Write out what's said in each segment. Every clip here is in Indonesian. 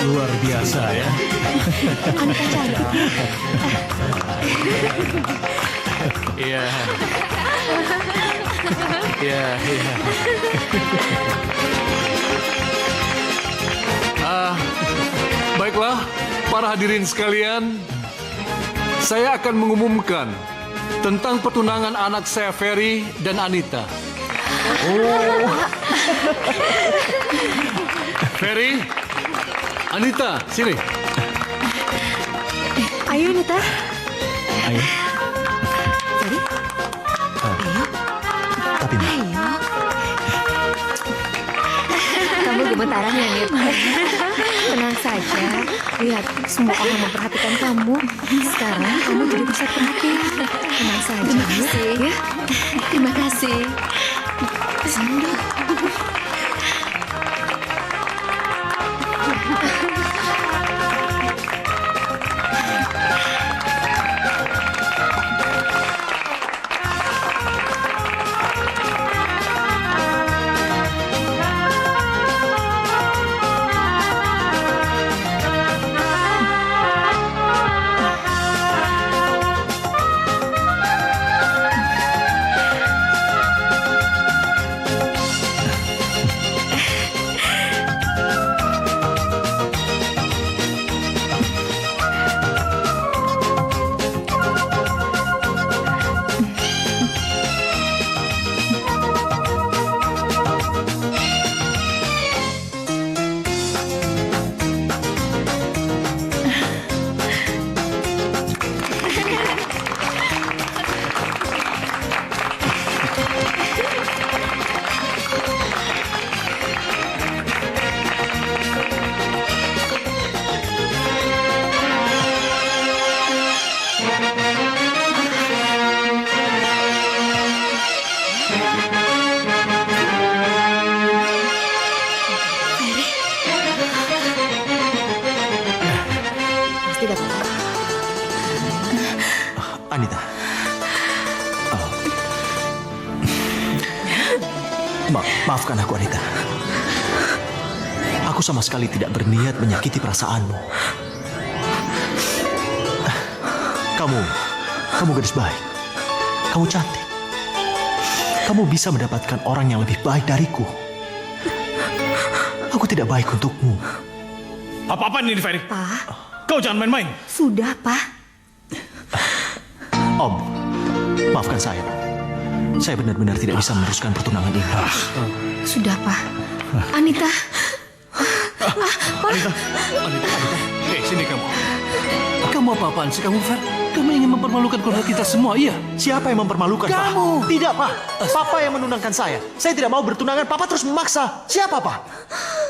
Luar biasa ya. Anita cantik. Iya. Iya, iya. Baiklah, para hadirin sekalian, saya akan mengumumkan tentang pertunangan anak saya Ferry dan Anita. Oh. Ferry, Anita, sini. Ayo, Anita. Ayo. Ferry. Ayo. Tapi Ayo. Kamu gemetaran ya, Nit? Tenang saja. Lihat, semua orang memperhatikan kamu. Sekarang kamu jadi pusat perhatian. Tenang saja. Terima kasih. Ya. Terima kasih. Sini. Tidak apa-apa. Anita. Maafkan aku, Anita. Aku sama sekali tidak berniat menyakiti perasaanmu. Kamu gadis baik. Kamu cantik. Kamu bisa mendapatkan orang yang lebih baik dariku. Aku tidak baik untukmu. Apa-apaan ini, Ferry? Pak, Kau jangan main-main. sudah, Pak. Om, maafkan saya. Saya benar-benar tidak bisa meneruskan pertunangan ini. Sudah, Pak. Anita. Anita. Hei, sini kamu. Kamu Kamu apa-apaan sih kamu, Fer? Kamu ingin mempermalukan keluarga kita semua, iya? Siapa yang mempermalukan, Pak? Kamu. Tidak, Pak. Papa yang menunangkan saya. Saya tidak mau bertunangan, Papa terus memaksa. Siapa, Pak?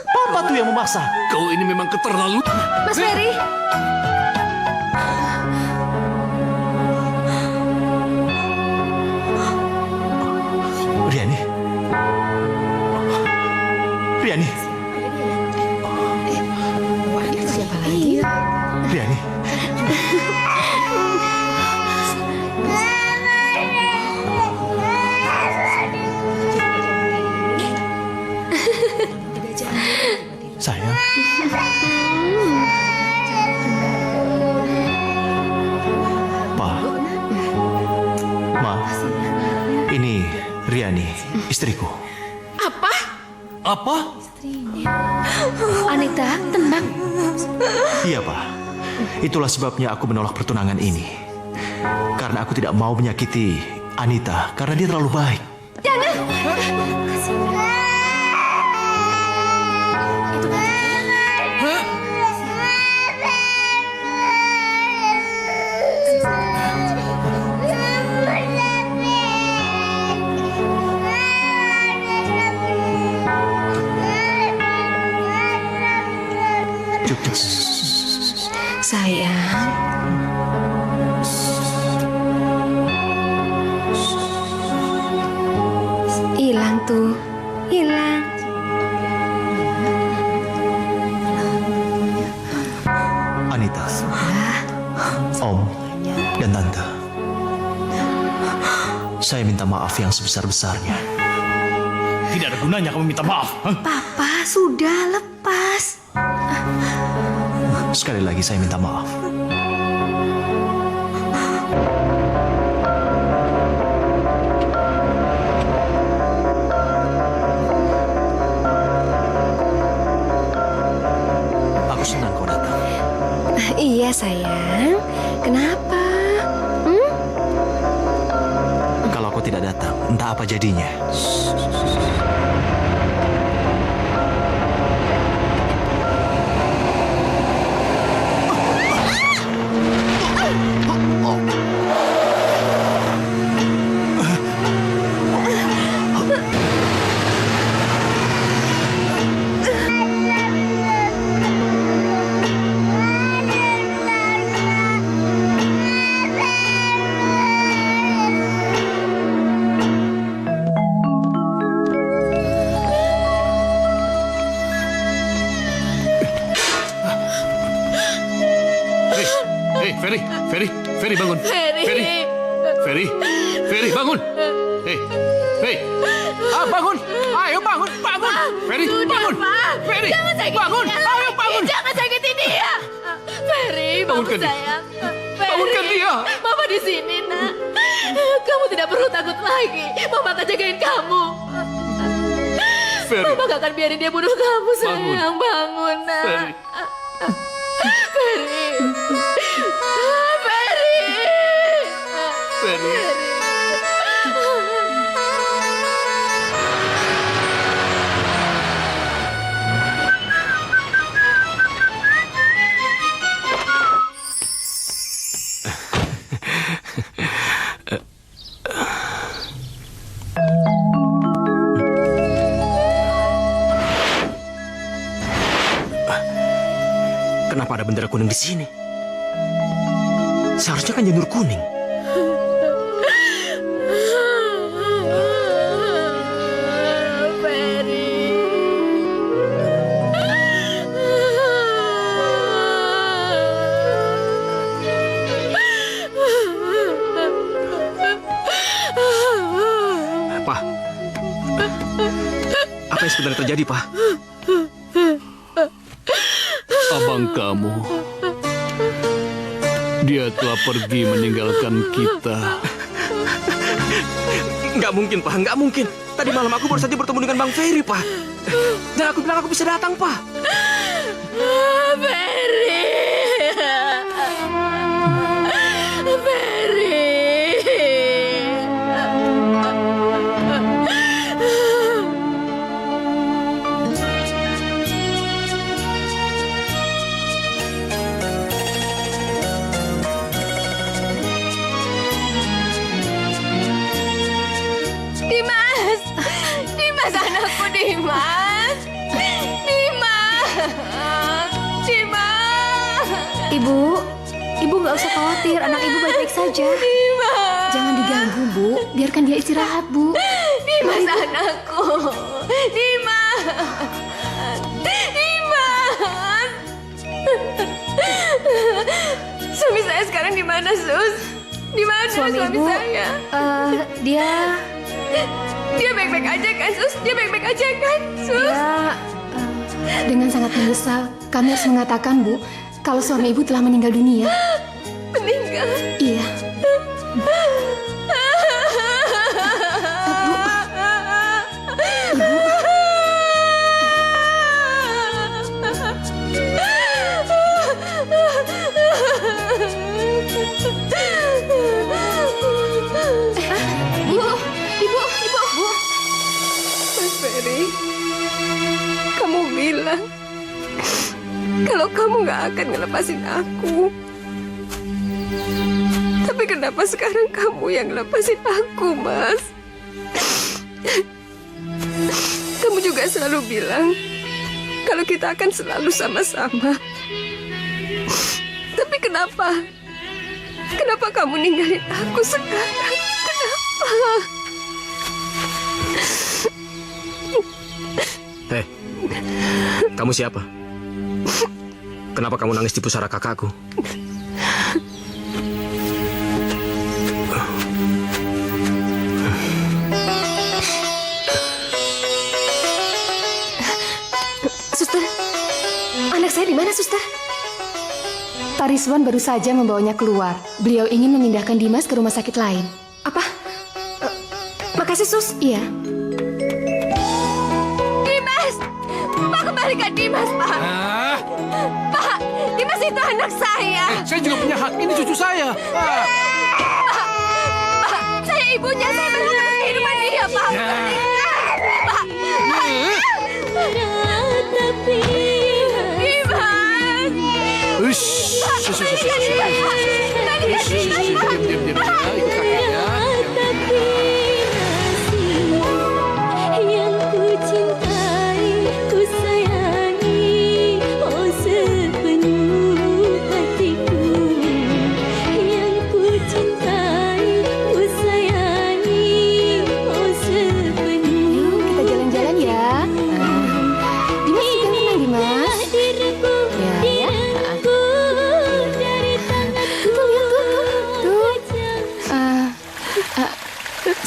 Papa tuh yang memaksa. Kau ini memang keterlaluan. Mas Ferry. Riani. Riani. Siapa lagi? Riani. Sayang. Pa. Ma. Ini Riani, istriku. Apa? Apa? Anita, tenang. Iya, Pak. Itulah sebabnya aku menolak pertunangan ini. Karena aku tidak mau menyakiti Anita karena dia terlalu baik. Cukup. Sayang. Hilang tuh. Hilang. Anita, Om, dan Tante. Saya minta maaf yang sebesar-besarnya. Tidak ada gunanya kamu minta maaf. Papa, sudah lepas. Sekali lagi saya minta maaf. Aku senang kau datang. Iya, sayang. Kenapa? Kalau aku tidak datang, entah apa jadinya. Ferry bangun. Ferry bangun. Hei, bangun. Ayo bangun. Ferry bangun. Ferry bangun. Ayo bangun. Jangan sakiti dia. Ferry, Bangunkan bangun dia. sayang. Bangunkan dia. Mama di sini, Nak. Kamu tidak perlu takut lagi. Mama akan jagain kamu. Ferry. Mama gak akan biarin dia bunuh kamu, sayang. Bangun, Nak. Ferry. Ferry. Ferry. Kenapa ada bendera kuning di sini? Seharusnya kan janur kuning. Pak, apa yang sebenarnya terjadi, Pak? Abang kamu, dia telah pergi meninggalkan kita. Nggak mungkin, Pak. Nggak mungkin. Tadi malam aku baru saja bertemu dengan Bang Ferry, Pak. Dan aku bilang aku bisa datang, Pak. Ferry. Ferry. Dimas. Dimas. Dimas. Ibu nggak usah khawatir, anak ibu baik-baik saja. Dimas. Jangan diganggu, Bu. Biarkan dia istirahat, Bu. Dimas anakku. Dimas. Dimas. Suami saya sekarang di mana, Sus? Di mana suami ibu, saya? Dia baik-baik aja kan, Sus? Dia baik-baik aja kan, Sus? Dia dengan sangat menyesal. Kami harus mengatakan, Bu, kalau suami ibu telah meninggal dunia. Meninggal. Iya. Ibu. Mas Ferry, kamu bilang kalau kamu nggak akan ngelepasin aku. Tapi kenapa sekarang kamu yang ngelepasin aku, Mas? Kamu juga selalu bilang kalau kita akan selalu sama-sama. Tapi kenapa? Kenapa kamu ninggalin aku sekarang? Kenapa? Hei, kamu siapa? Kenapa kamu nangis di pusara kakakku? Suster, anak saya di mana, Suster? Pak Rizwan baru saja membawanya keluar. Beliau ingin memindahkan Dimas ke rumah sakit lain. Apa? Makasih, Sus. Iya. Dimas! Pak, kembalikan Dimas, Pak! Pak, Dimas itu anak saya! Saya juga punya hak. Ini cucu saya. Pak, saya ibunya, saya berhak atas kehidupan dia, Pak! Pak! Dimas! Ush. Diam. Ikut kakak ya. Yang ku cintai, ku sayangi, oh sepenuh hatiku. Yang ku cintai, ku sayangi, oh sepenuh. Kita jalan-jalan ya. Dimas juga tenang, Dimas. Diriku, Ya. diriku dari tanganku. Tuh.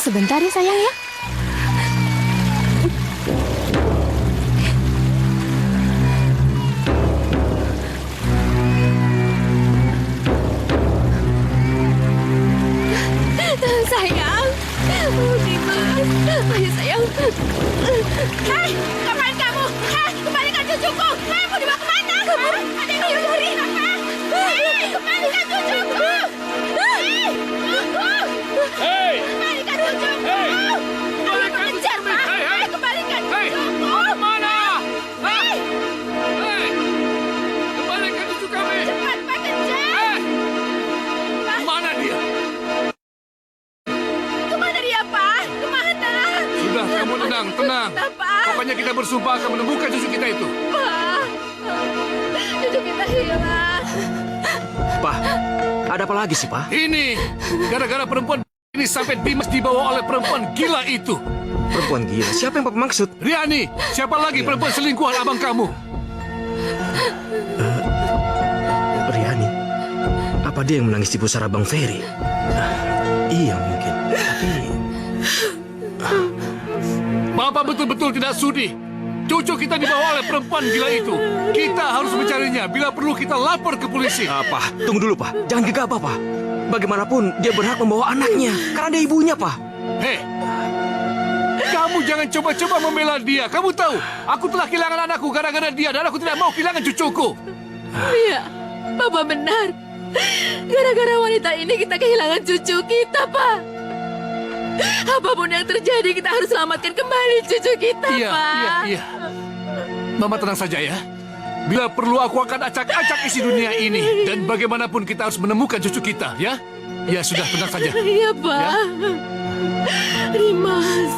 Sebentar ya, sayang ya. Sayang! Oh, Dimas! Ayo, sayang! Hei! Kemana kamu? Hei! Kembalikan cucuku! Hei! Mau dibawa kemana? Kamu? Ada yang mencuri! Hei! Kembalikan cucuku! Hei! Hei! Kembalikan cucuku! Hei! Ada yang mengejar, Pak! Hei! Kembalikan Hei! cucuku! Mana? Hei! Hei! Kembalikan cucu kami. Cepat, Pak! Kejar! Mana dia? Kemana dia, Pak? Kemana? Sudah, kamu tenang. Pak! Pokoknya kita bersumpah akan menemukan cucu kita itu. Pak! Cucu kita hilang. Pak, ada apa lagi sih, Pak? Ini gara-gara perempuan ini sampai Dimas dibawa oleh perempuan gila itu. Perempuan gila. Siapa yang Papa maksud? Riani, siapa lagi perempuan selingkuhan abang kamu? Riani. Apa dia yang menangis di pusara Bang Ferry? Iya mungkin. Tapi Papa betul-betul tidak sudi. Cucu kita dibawa oleh perempuan gila itu. Kita harus mencarinya. Bila perlu kita lapor ke polisi. apa? Tunggu dulu, Pak. Jangan gegabah, Pak. Bagaimanapun dia berhak membawa anaknya. Karena dia ibunya, Pak. Hei, kamu jangan coba-coba membela dia. Kamu tahu, aku telah kehilangan anakku gara-gara dia. Dan aku tidak mau kehilangan cucuku. Iya, Papa benar. Gara-gara wanita ini kita kehilangan cucu kita, Pak. Apapun yang terjadi, kita harus selamatkan kembali cucu kita, Pak. Iya. Mama tenang saja ya. Bila perlu aku akan acak-acak isi dunia ini. Dan bagaimanapun kita harus menemukan cucu kita, ya? Ya sudah, tenang saja. Iya, Pak. Ya. Dimas.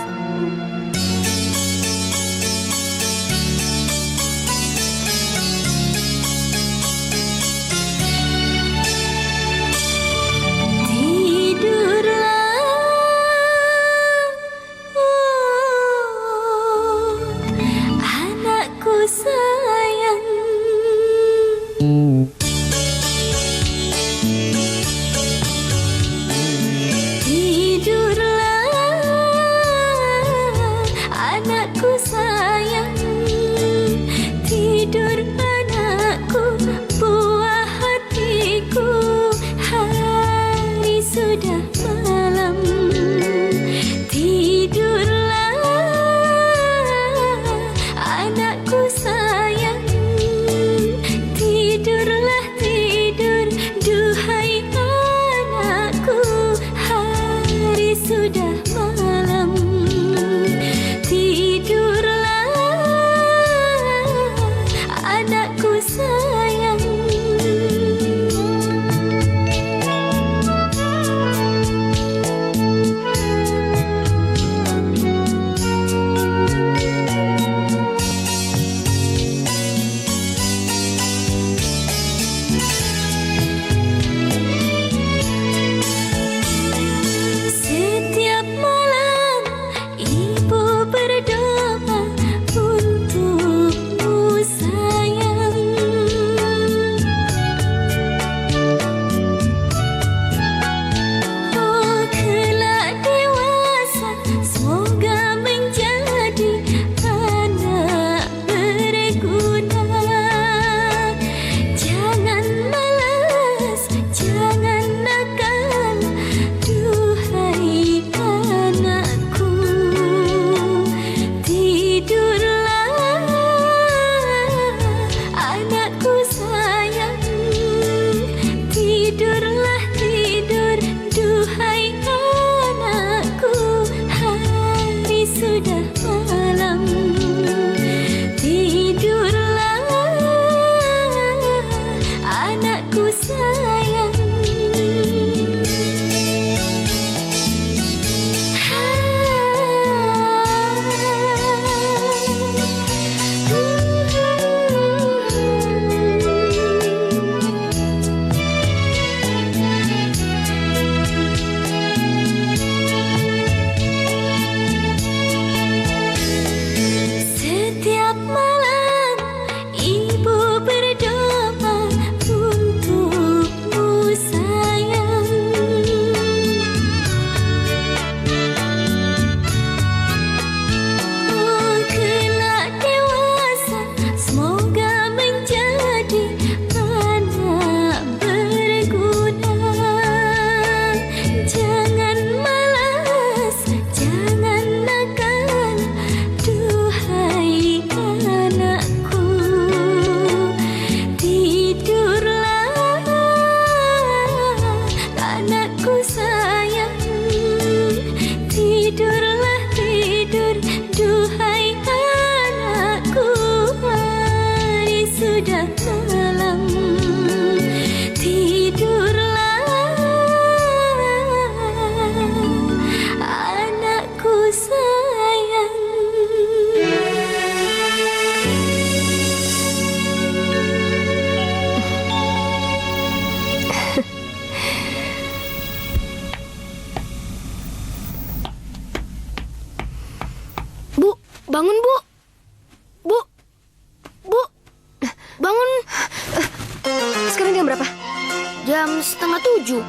Jam 6:30.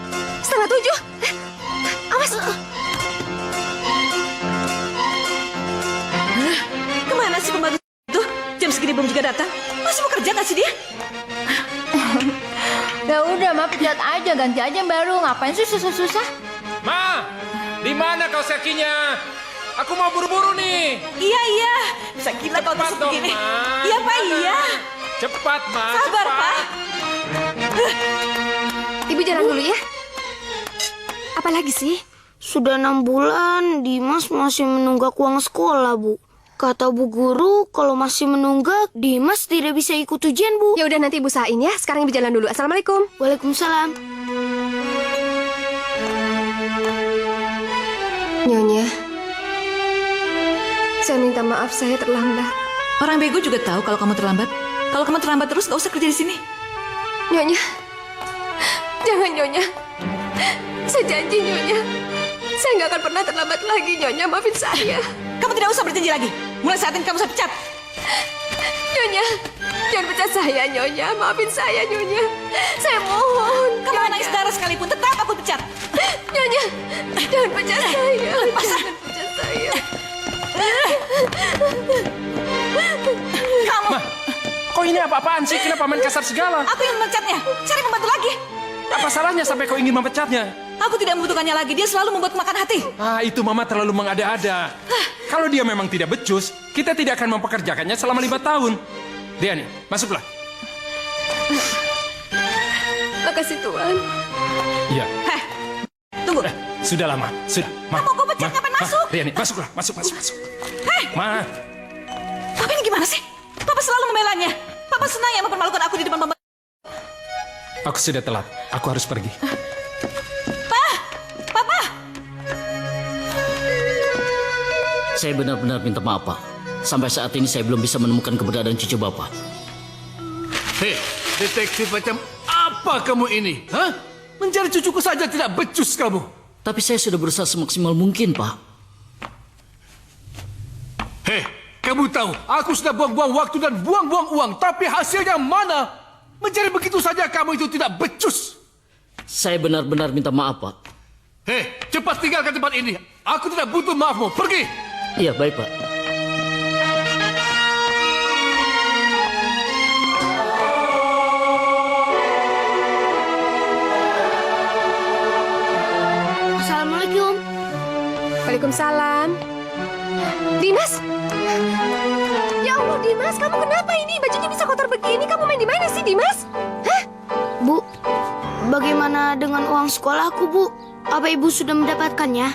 6:30? Awas. Kemana sih pembantu itu? Jam segini belum juga datang. Masih mau kerja nggak sih dia? Ya udah, Ma, pecat aja, ganti aja yang baru. Ngapain sih susah-susah? Ma, di mana kaos kakinya? Aku mau buru-buru nih. Iya. Bisa gila kalau Cepat besok dong, begini. Ma. Iya, Pak, Mana? iya. Cepat, Ma. Sabar, cepat. Pak. Ibu jalan dulu ya. Apa lagi sih? Sudah 6 bulan, Dimas masih menunggak uang sekolah, Bu. Kata Bu Guru, kalau masih menunggak, Dimas tidak bisa ikut ujian, Bu. Ya udah nanti Ibu usahain ya. Sekarang Ibu jalan dulu. Assalamualaikum. Waalaikumsalam. Nyonya, saya minta maaf saya terlambat. Orang bego juga tahu kalau kamu terlambat. Kalau kamu terlambat terus, nggak usah kerja di sini. Nyonya, jangan Nyonya. Saya janji Nyonya, saya nggak akan pernah terlambat lagi Nyonya. Maafin saya. Kamu tidak usah berjanji lagi. Mulai saat ini kamu saya pecat. Nyonya, jangan pecat saya Nyonya. Maafin saya Nyonya. Saya mohon. Kamu nangis darah sekalipun, tetap aku pecat. Nyonya, jangan pecat saya. Pasar. Jangan pecat saya. Kamu, Kok ini apa-apaan sih? Kenapa main kasar segala? aku yang memecatnya. Cari pembantu lagi. Apa salahnya sampai kau ingin memecatnya? Aku tidak membutuhkannya lagi. Dia selalu membuat makan hati. Ah, itu Mama terlalu mengada-ada. Kalau dia memang tidak becus, kita tidak akan mempekerjakannya selama 5 tahun. Dia nih, masuklah. Makasih Tuhan. Iya. Tunggu. Sudah lama, sudah. Ma, Kamu kok pecat, ngapain masuk? Dia nih, masuklah, masuk. Ma, Papa ini gimana sih? Papa selalu membelanya. Papa senang ya mempermalukan aku di depan pembantu. aku sudah telat. Aku harus pergi. Papa! Saya benar-benar minta maaf, Pak. Sampai saat ini saya belum bisa menemukan keberadaan cucu Bapak. Hei, detektif macam apa kamu ini? Hah? Mencari cucuku saja tidak becus kamu. Tapi saya sudah berusaha semaksimal mungkin, Pak. Hei, kamu tahu, aku sudah buang-buang waktu dan buang-buang uang, tapi hasilnya mana? Mencari begitu saja kamu itu tidak becus. Saya benar-benar minta maaf, Pak. Hei, cepat tinggalkan tempat ini. Aku tidak butuh maafmu. Pergi. Iya, baik, Pak. Assalamualaikum. Waalaikumsalam. Dimas? Ya Allah Dimas, kamu kenapa ini? Bajunya bisa kotor begini. Kamu main di mana sih Dimas? Hah? Bu, bagaimana dengan uang sekolahku, Bu? Apa Ibu sudah mendapatkannya?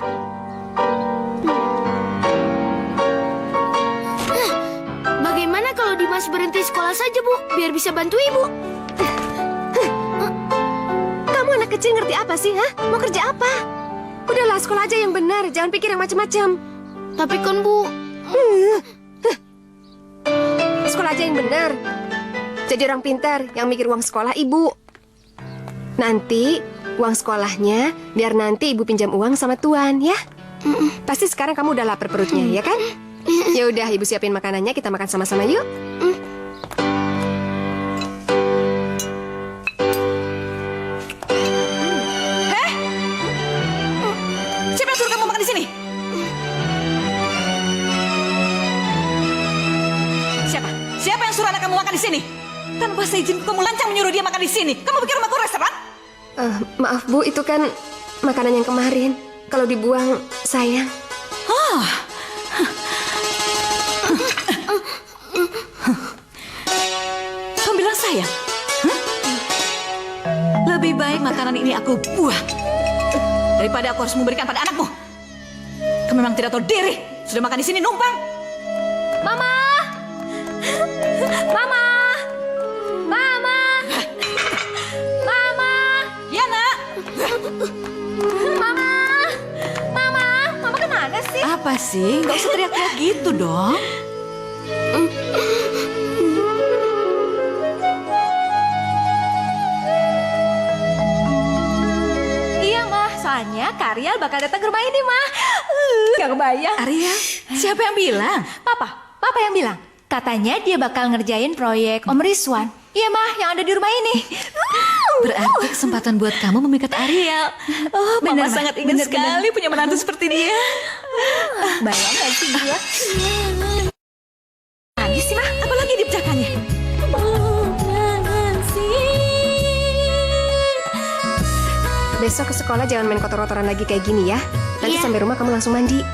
Bagaimana kalau Dimas berhenti sekolah saja, Bu? Biar bisa bantu Ibu. Kamu anak kecil ngerti apa sih, hah? Mau kerja apa? Udahlah, sekolah aja yang benar. Jangan pikir yang macam-macam. Tapi kan, Bu, Sekolah aja yang benar. Jadi orang pintar yang mikir uang sekolah Ibu. Nanti uang sekolahnya biar nanti Ibu pinjam uang sama Tuan, ya? Pasti sekarang kamu udah lapar perutnya, ya kan? Ya udah, Ibu siapin makanannya, kita makan sama-sama yuk. Siapa yang suruh kamu makan di sini? Siapa yang suruh anak kamu makan di sini? Tanpa seizin kamu lancang menyuruh dia makan di sini. Kamu pikir rumahku restoran? Maaf Bu, itu kan makanan yang kemarin. Kalau dibuang, sayang. Kamu bilang sayang? Hah? Lebih baik makanan ini aku buang daripada aku harus memberikan pada anakmu. Kamu memang tidak tahu diri. Sudah makan di sini numpang. Mama! Mama! Mama! Mama! Ya nak. Mama! Mama! Mama kemana sih? Apa sih? Gak usah teriak-teriak gitu dong. Iya, Mah. Soalnya Karyal bakal datang ke rumah ini, Mah. Gak kebayang. Arya, siapa yang bilang? Papa yang bilang. Katanya dia bakal ngerjain proyek Om Rizwan. Iya, Mah, yang ada di rumah ini. Berarti kesempatan buat kamu memikat Ariel. Oh, Mama Bener, Ma. sangat ingin Bener, sekali punya menantu seperti dia. Bayangkan sih dia. Lagi sih, Mah, apalagi dibacakannya? Besok ke sekolah jangan main kotor-kotoran lagi kayak gini ya. Nanti Iya. sampai rumah kamu langsung mandi.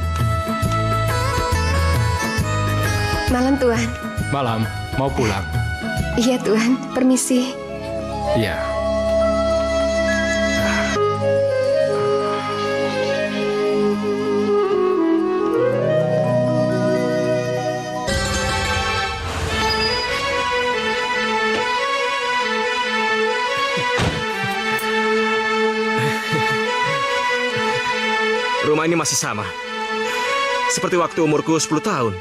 Malam Tuhan. Malam, mau pulang? Iya Tuhan, permisi. Iya. Rumah ini masih sama. Seperti waktu umurku 10 tahun.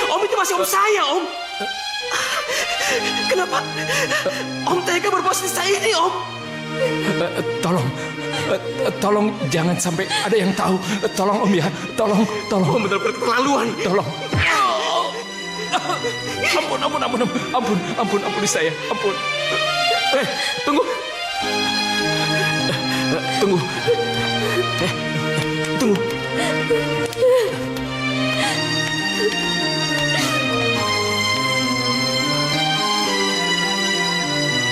Om itu masih om saya, Om. Kenapa Om tega berbuat seperti ini, Om? Tolong jangan sampai ada yang tahu. Tolong Om ya, tolong. Om benar-benar keterlaluan. Tolong. Ampun saya, ampun. Tunggu. Tunggu. Tunggu.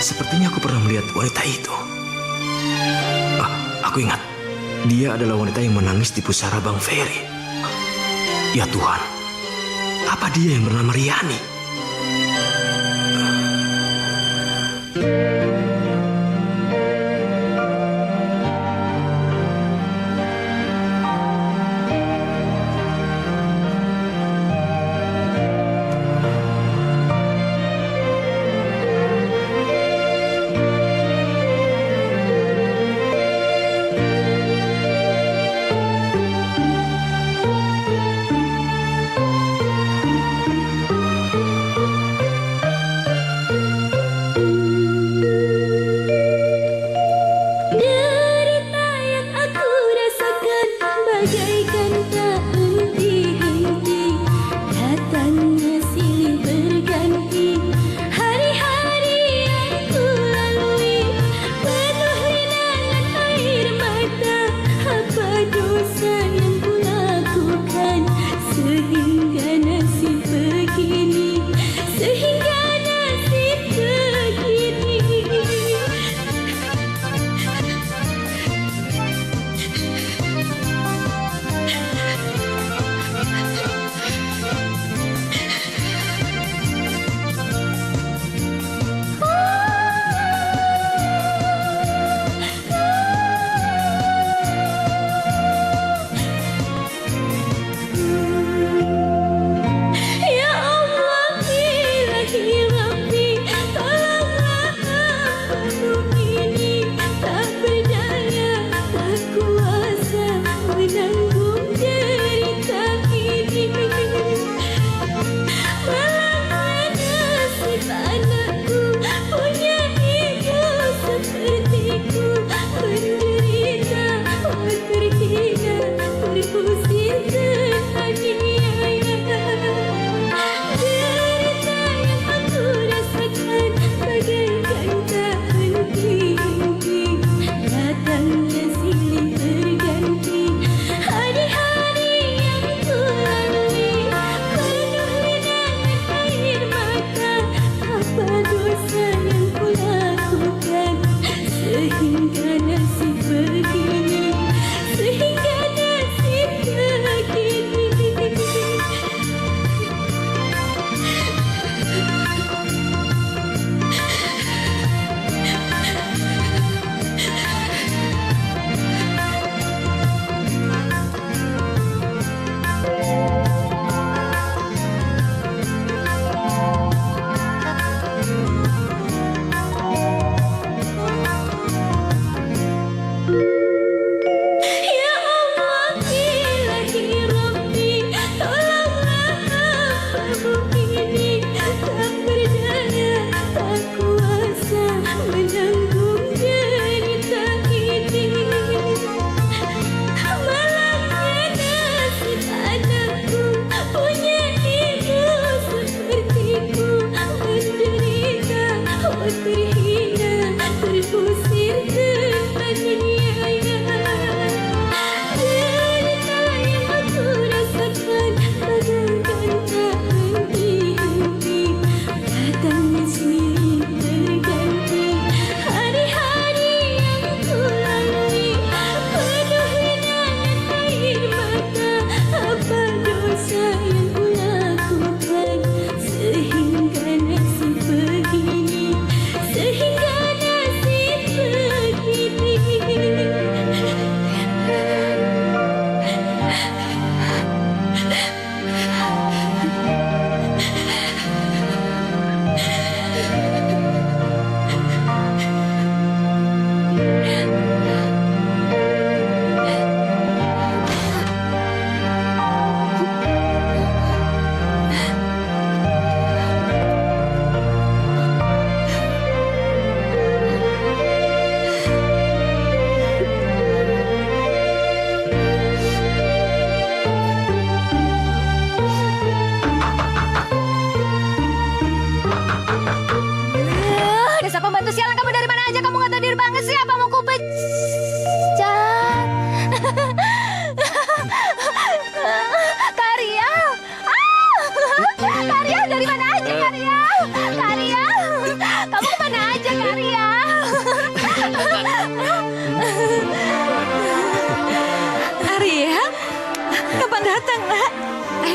Sepertinya aku pernah melihat wanita itu. Aku ingat. Dia adalah wanita yang menangis di pusara Bang Ferry. Ya Tuhan, apa dia yang bernama Riani?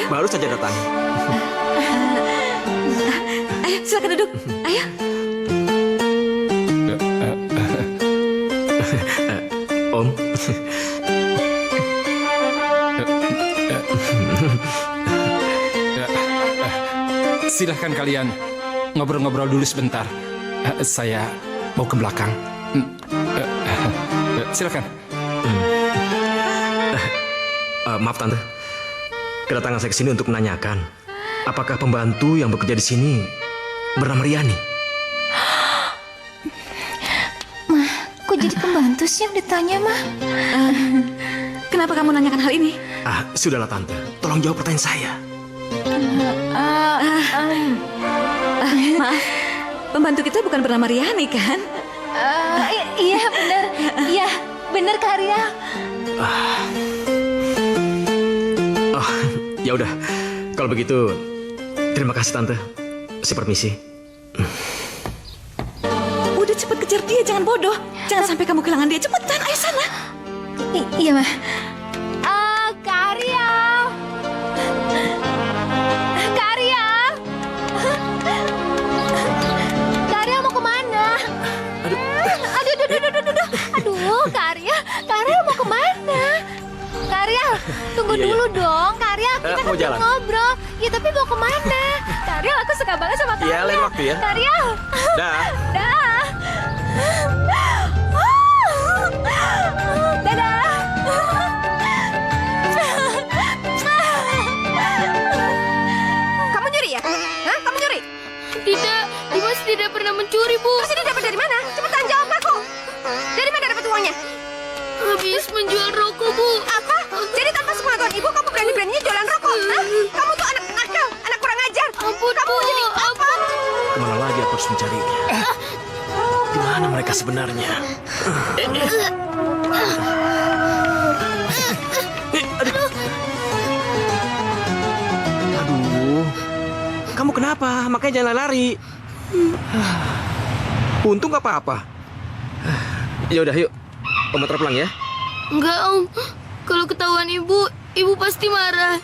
baru saja datang. Ayo, silakan duduk. Ayo. Om. Silahkan kalian ngobrol-ngobrol dulu sebentar. Saya mau ke belakang. Silakan. Maaf tante, kedatangan saya ke sini untuk menanyakan apakah pembantu yang bekerja di sini bernama Riani? Mah, kok jadi pembantu sih yang ditanya, Mah? Kenapa kamu nanyakan hal ini? Sudahlah tante, tolong jawab pertanyaan saya. Maaf, pembantu kita bukan bernama Riani, kan? Iya, benar. Iya, benar, Kak Ria. Ya udah, kalau begitu terima kasih tante. Saya permisi. Udah cepet kejar dia, jangan bodoh. Jangan sampai kamu kehilangan dia. Cepetan, ayo sana. Iya, Mah. Kak Ria. Kak Ria. Kak Ria mau kemana? Aduh, Kak Ria. Kak Ria mau kemana? Kak Ria, tunggu dulu dong. Kak Ria, kita mau kan jalan. ngobrol. Ya, tapi mau kemana? Kak Ria, aku suka banget sama Kak Ria. Iya, lain waktu ya. Kak Ria. Dah. Dah. Dadah. Kamu nyuri ya? Hah? Kamu nyuri? Tidak, Dimas tidak pernah mencuri, Bu. Terus ini dapat dari mana? Cepetan jawab aku. Dari mana dapat uangnya? Habis menjual rokok, Bu. Apa? Jadi tanpa sepengetahuan ibu kamu berani-beraninya jualan rokok? Hah? Kamu tuh anak nakal, anak kurang ajar. Ampun, Kamu Bu. jadi apa? Kemana lagi aku harus mencarinya? Di mana mereka sebenarnya? Aduh, kamu kenapa? Makanya jangan lari. Untung gak apa-apa. Ya udah, yuk. Om antar pulang ya. Enggak, Om. Kalau ketahuan Ibu, Ibu pasti marah.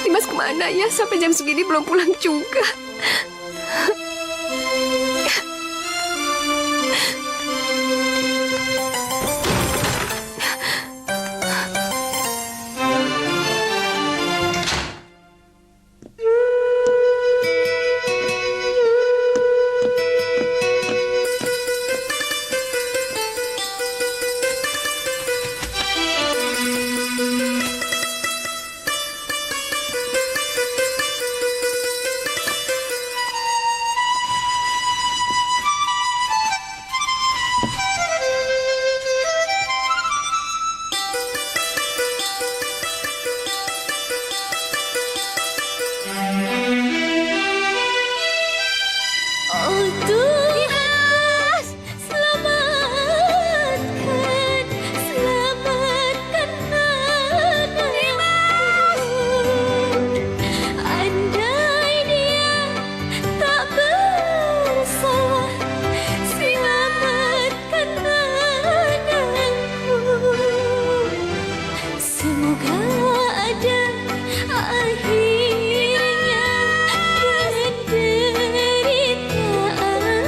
Dimas kemana ya? Sampai jam segini belum pulang juga. Akhirnya penderitaan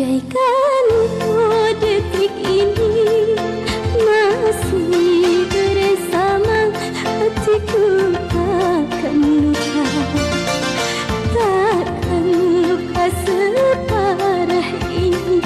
Andaikan oh detik ini masih bersama, hatiku takkan luka, takkan luka separah ini.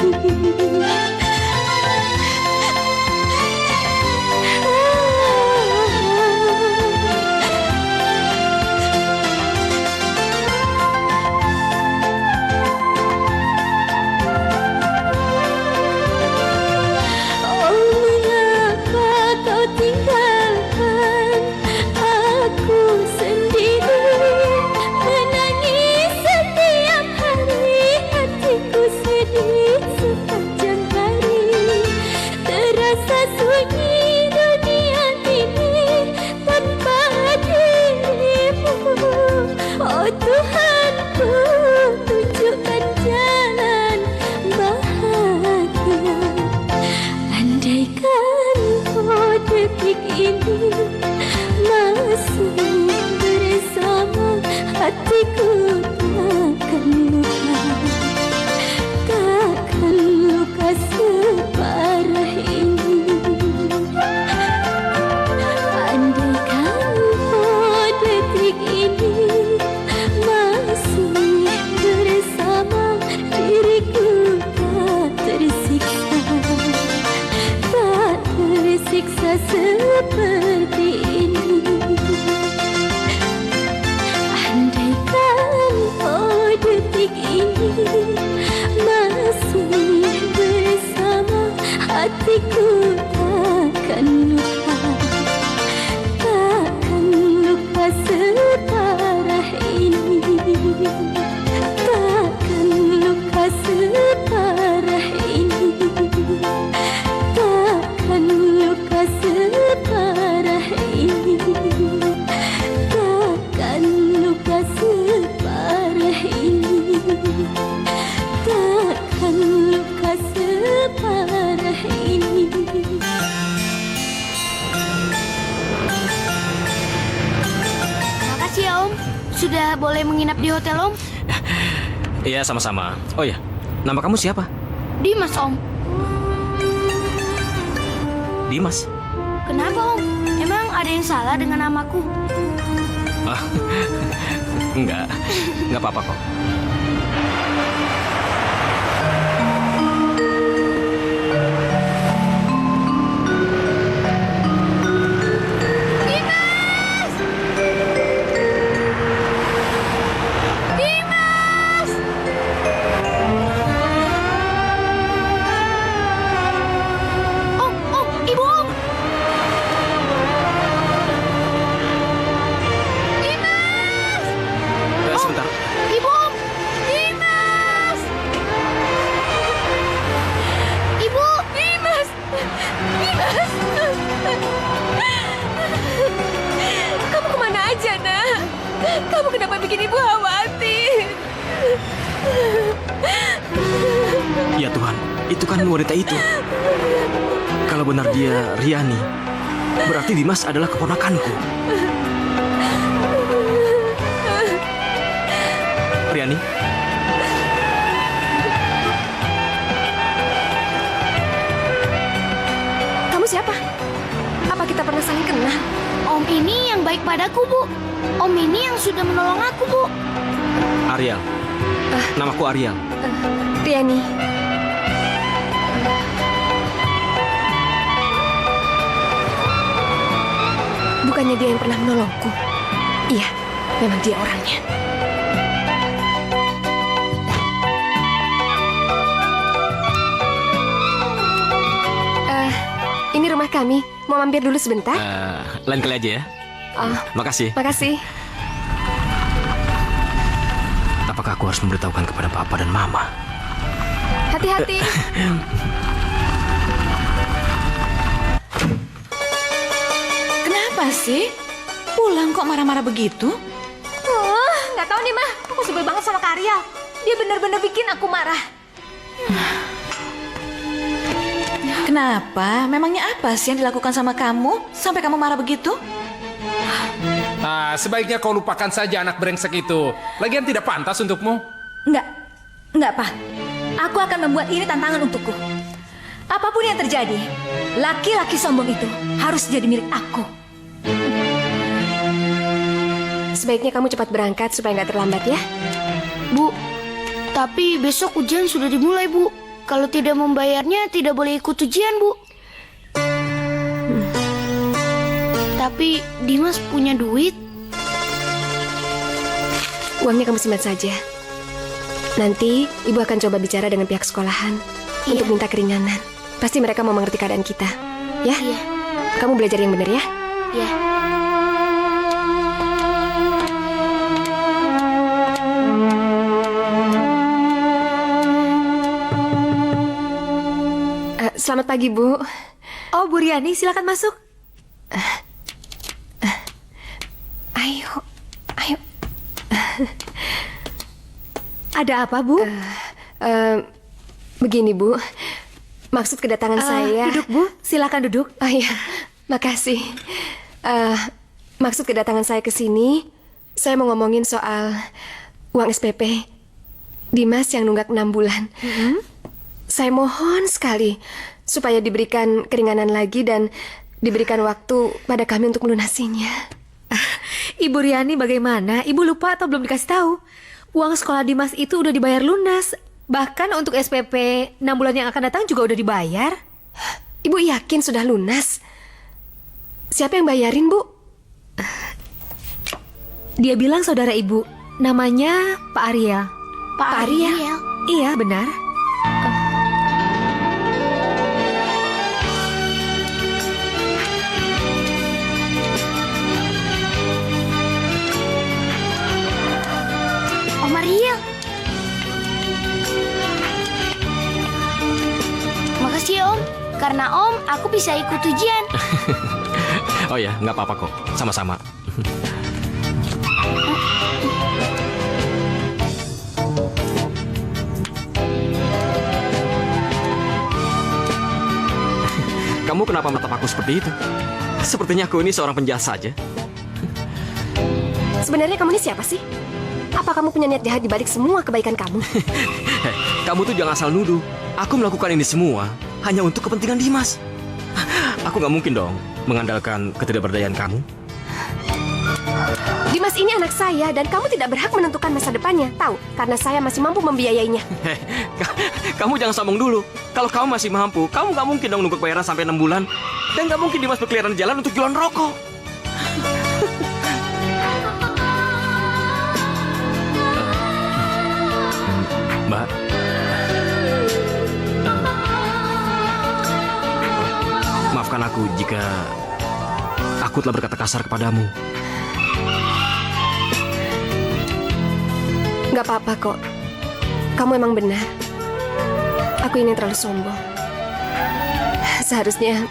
Hatiku takkan luka, takkan luka separah ini. Andaikan oh detik ini masih bersama, diriku tak tersiksa seperti ini. Andaikan oh detik ini masih bersama, hatiku takkan luka, takkan luka separah ini, takkan luka separah ini, takkan luka separah ini, takkan luka separah ini, takkan luka separah ini. Makasih ya Om, sudah boleh menginap di hotel Om. Iya, sama-sama. Oh ya, nama kamu siapa? Dimas Om. Dimas. Kenapa Om? Emang ada yang salah dengan namaku? Ah, enggak apa-apa kok. Sebentar. Ibu Om! Dimas! Ibu! Dimas! Dimas! Kamu kemana aja, nak? Kamu kenapa bikin ibu khawatir? Ya Tuhan, itu kan wanita itu. Kalau benar dia Riani, berarti Dimas adalah keponakanku. Riani? Kamu siapa? Apa kita pernah saling kenal? Om ini yang baik padaku, Bu. Om ini yang sudah menolong aku, Bu. Ariel. Namaku Ariel. Riani. Bukannya dia yang pernah menolongku? Iya, memang dia orangnya. Ini rumah kami. Mau mampir dulu sebentar? Lain kali aja ya. Makasih. Makasih. Apakah aku harus memberitahukan kepada Papa dan Mama? Hati-hati. Kenapa sih? Pulang kok marah-marah begitu? Oh, nggak tahu nih, Mah. Aku sebel banget sama Karya. Dia benar-benar bikin aku marah. Kenapa? Memangnya apa sih yang dilakukan sama kamu sampai kamu marah begitu? Sebaiknya kau lupakan saja anak brengsek itu. Lagian tidak pantas untukmu. Enggak. Enggak, Pak. Aku akan membuat ini tantangan untukku. Apapun yang terjadi, laki-laki sombong itu harus jadi milik aku. Sebaiknya kamu cepat berangkat supaya nggak terlambat ya. Bu, tapi besok ujian sudah dimulai, Bu. Kalau tidak membayarnya, tidak boleh ikut ujian, Bu. Tapi Dimas punya duit. Uangnya kamu simpan saja. Nanti ibu akan coba bicara dengan pihak sekolahan untuk minta keringanan. Pasti mereka mau mengerti keadaan kita. Ya? Iya. Kamu belajar yang benar ya? Ya. Selamat pagi, Bu. Oh, Bu Riani, silakan masuk. Ayo, ayo. Ada apa, Bu? Begini, Bu. Maksud kedatangan saya... Duduk, Bu. Silakan duduk. Oh iya, makasih. Maksud kedatangan saya ke sini, saya mau ngomongin soal uang SPP Dimas yang nunggak 6 bulan. Saya mohon sekali supaya diberikan keringanan lagi dan diberikan waktu pada kami untuk melunasinya. Ibu Riani bagaimana? Ibu lupa atau belum dikasih tahu? Uang sekolah Dimas itu udah dibayar lunas. Bahkan untuk SPP 6 bulan yang akan datang juga udah dibayar. Ibu yakin sudah lunas? Siapa yang bayarin, Bu? Dia bilang saudara ibu. Namanya Pak Ariel. Pak Ariel? Iya, benar. Om Ariel. Makasih ya, Om. Karena Om, aku bisa ikut ujian. Oh ya, nggak apa-apa kok. Sama-sama. Kamu kenapa menatap aku seperti itu? Sepertinya aku ini seorang penjahat saja. Sebenarnya kamu ini siapa sih? Apa kamu punya niat jahat di balik semua kebaikan kamu? Kamu tuh jangan asal nuduh. Aku melakukan ini semua hanya untuk kepentingan Dimas. Aku nggak mungkin dong mengandalkan ketidakberdayaan kamu. Dimas ini anak saya dan kamu tidak berhak menentukan masa depannya. Tahu? Karena saya masih mampu membiayainya. Kamu jangan sombong dulu. Kalau kamu masih mampu, kamu nggak mungkin dong nunggu bayaran sampai 6 bulan. Dan nggak mungkin Dimas berkeliaran di jalan untuk jualan rokok. Mbak, maafkan aku jika aku telah berkata kasar kepadamu. Gak apa-apa kok. Kamu emang benar. Aku ini terlalu sombong. Seharusnya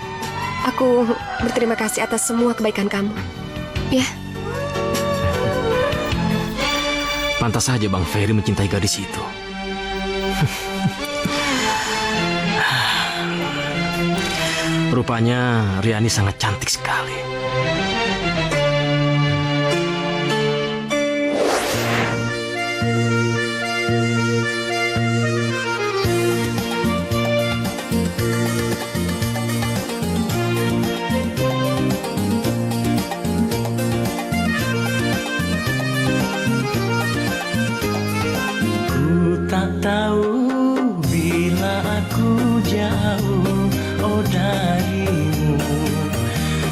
aku berterima kasih atas semua kebaikan kamu. Ya. Pantas saja Bang Ferry mencintai gadis itu. Rupanya Riani sangat cantik sekali. Tak tahu bila aku jauh darimu,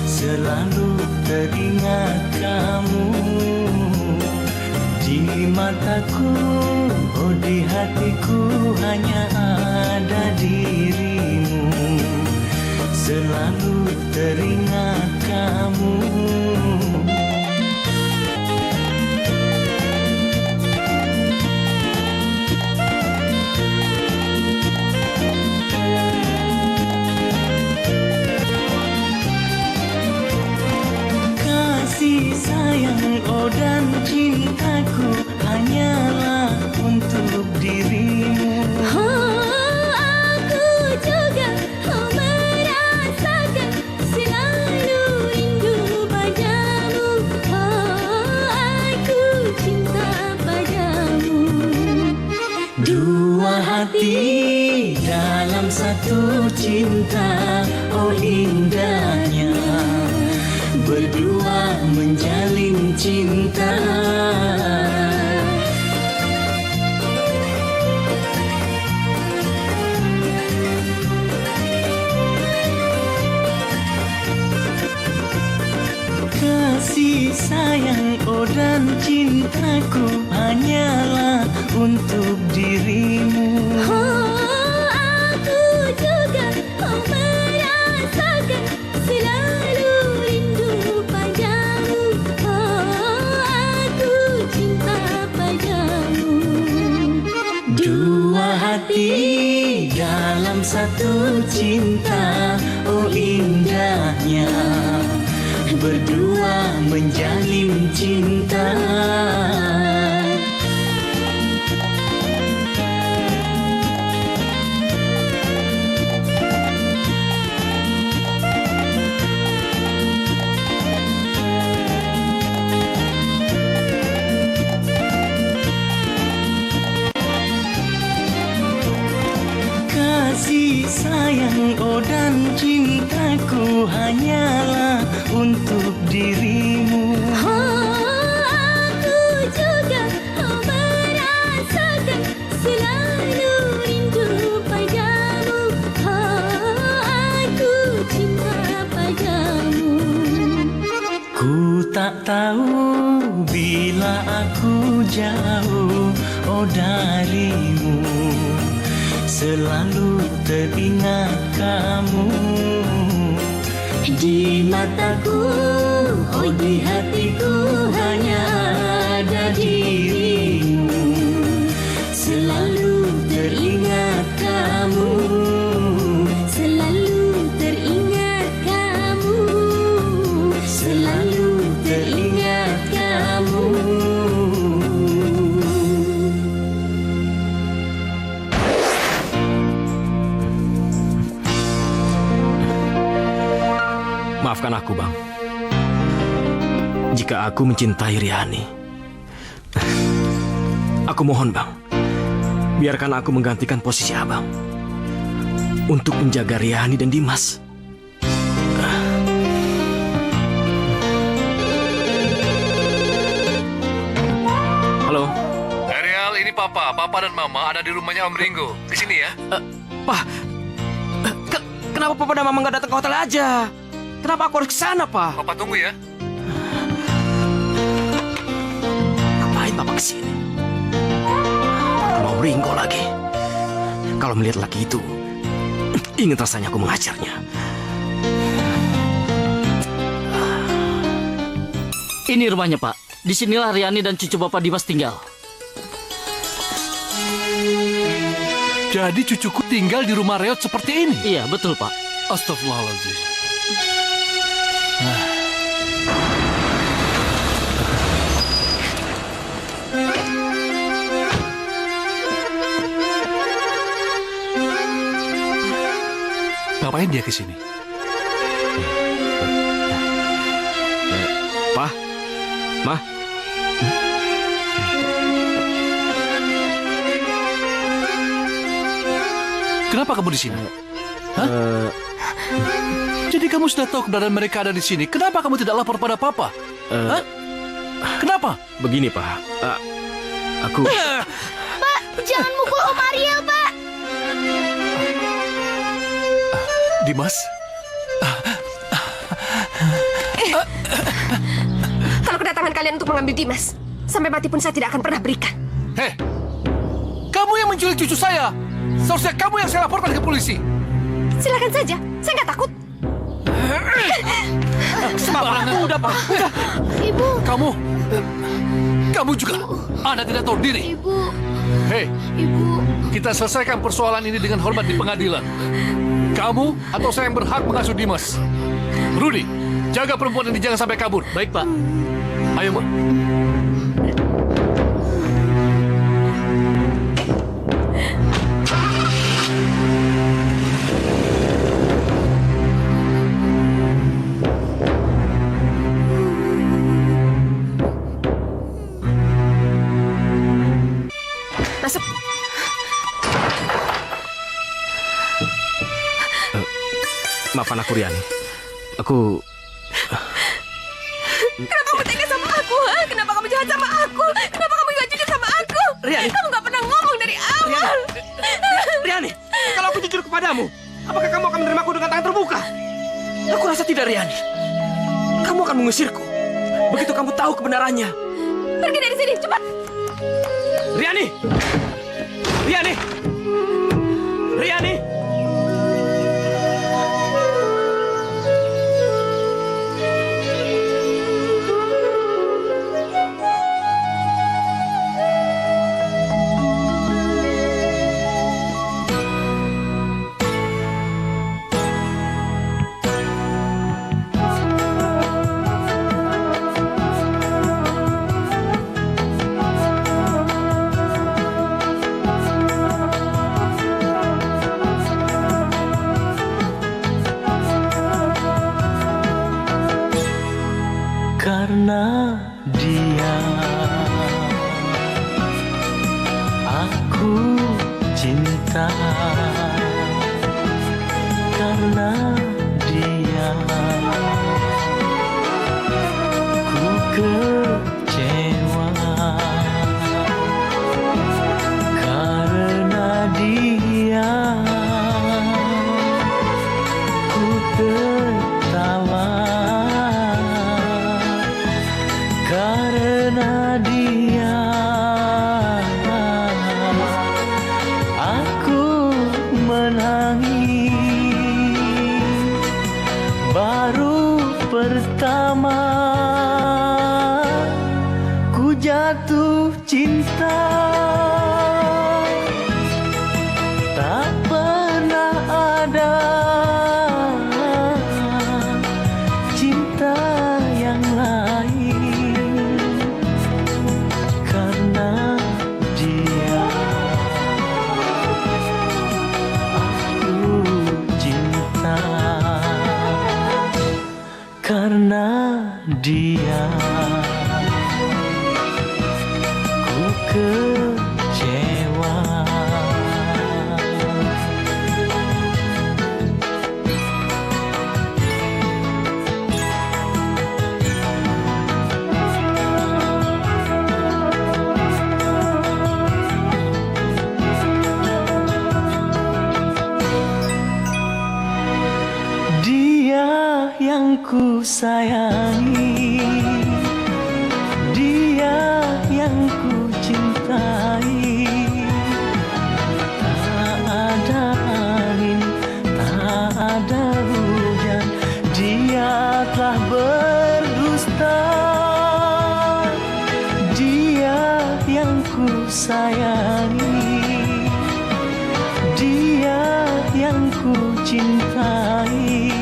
selalu teringat kamu di mataku, di hatiku hanya ada dirimu, selalu teringat kamu. Sayang, dan cintaku hanyalah untuk dirimu. Aku juga merasakan selalu rindu padamu. hati dalam satu cinta, oh indahnya berdua menjalin cinta. Kasih sayang, oh dan cintaku hanyalah untuk dirimu. Aku juga merasakan selalu rindu padamu. Aku cinta padamu. Dua hati dalam satu cinta, oh indahnya berdua menjalin cinta. Kasih sayang, oh dan cintaku hanyalah untuk dirimu. Aku juga merasakan selalu rindu padamu. Aku cinta padamu. Ku tak tahu bila aku jauh, oh darimu, selalu teringat kamu. Di mataku, oh di hatiku hanya ada dirimu, selalu teringat kamu, Selalu teringat kamu. selalu teringat kamu. Maafkan aku, Bang. Jika aku mencintai Riani. Aku mohon, Bang. Biarkan aku menggantikan posisi Abang. Untuk menjaga Riani dan Dimas. Halo? Ariel, ini Papa. Papa dan Mama ada di rumahnya Om Ringo. Di sini ya. Pak, kenapa Papa dan Mama nggak datang ke hotel aja? Kenapa aku harus ke sana, Pak? Papa tunggu ya. Ngapain Papa kesini? Mau Ringo lagi. Kalau melihat laki itu, ingin rasanya aku mengajarnya. Ini rumahnya, Pak. Disinilah Riani dan cucu Bapak Dimas tinggal. Jadi cucuku tinggal di rumah reot seperti ini? Iya, betul, Pak. Astagfirullahaladzim. Ngapain dia ke sini? Pak, Ma, Kenapa kamu di sini? Hah? Jadi kamu sudah tahu keberadaan mereka ada di sini. Kenapa kamu tidak lapor pada Papa? Hah? Kenapa? Begini, Pak. Aku... Pak, jangan mukul Om Ariel, Pak. Dimas? Kalau kedatangan kalian untuk mengambil Dimas, sampai mati pun saya tidak akan pernah berikan. Hei! Kamu yang menculik cucu saya! Seharusnya kamu yang saya laporkan ke polisi! Silakan saja, saya nggak takut. Sembarangan! Udah, Pak! Udah! Ibu, Kamu juga! Anda tidak tahu diri! Ibu, Hei! Ibu. Kita selesaikan persoalan ini dengan hormat di pengadilan. Kamu atau saya yang berhak mengasuh Dimas? Rudy, jaga perempuan ini jangan sampai kabur. Baik, Pak. Ayo, Mbak. Masuk. Maafkan aku, Riani. Aku... Kenapa kamu tega sama aku? Ha? Kenapa kamu jahat sama aku? Kenapa kamu gak jujur sama aku? Riani. Kamu gak pernah ngomong dari awal. Riani, kalau aku jujur kepadamu, apakah kamu akan menerima aku dengan tangan terbuka? Aku rasa tidak, Riani. Kamu akan mengusirku. Begitu kamu tahu kebenarannya. Pergi dari sini, cepat. Riani! Riani! Riani! Karena dia aku cinta, karena dia ku kecewa, karena dia ku tertawa, karena dia aku menangis. Baru pertama ku jatuh cinta, tak pernah ada cinta yang lain. Karena dia aku cinta, karena dia ku kecewa. Dia yang ku sayangi, dia yang ku cintai. Tak ada angin, tak ada hujan, dia telah berdusta. Dia yang ku sayangi, dia yang ku cintai.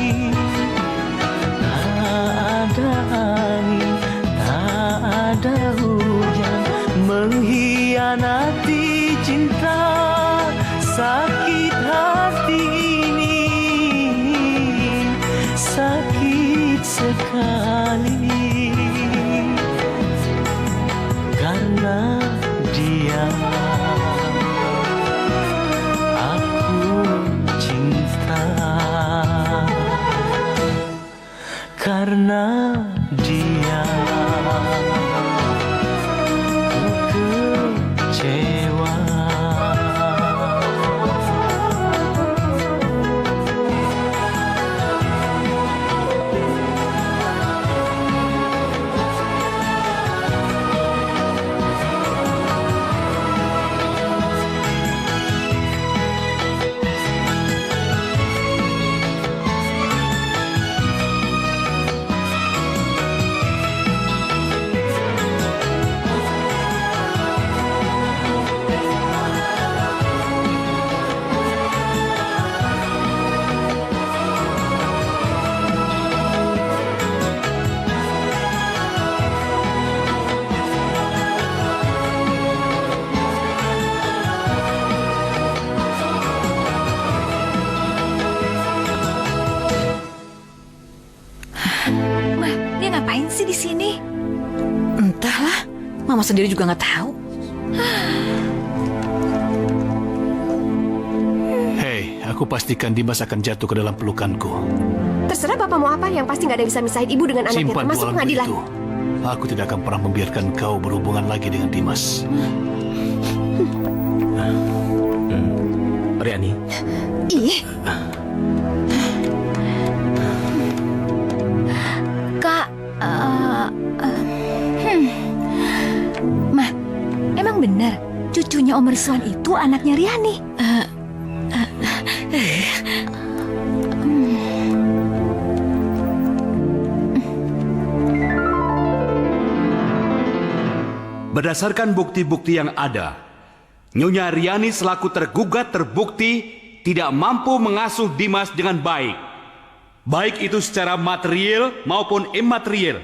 Tak ada angin, tak ada hujan, mengkhianati cinta. Sakit hati ini, sakit sekali, karena dia aku cinta, karena dia ku kecewa. Ma, dia ngapain sih di sini? Entahlah, Mama sendiri juga nggak tahu. Hei, aku Aku pastikan Dimas akan jatuh ke dalam pelukanku. Terserah Bapak mau apa, yang pasti nggak ada yang bisa misahin Ibu dengan anaknya, Simpan termasuk bualanmu pengadilan. itu. Aku tidak akan pernah membiarkan kau berhubungan lagi dengan Dimas. Riani, Ih. Kak, Mah, emang benar cucunya Om Rizwan itu anaknya Riani? Berdasarkan bukti-bukti yang ada, Nyonya Riani selaku tergugat terbukti tidak mampu mengasuh Dimas dengan baik. Baik itu secara material maupun imaterial.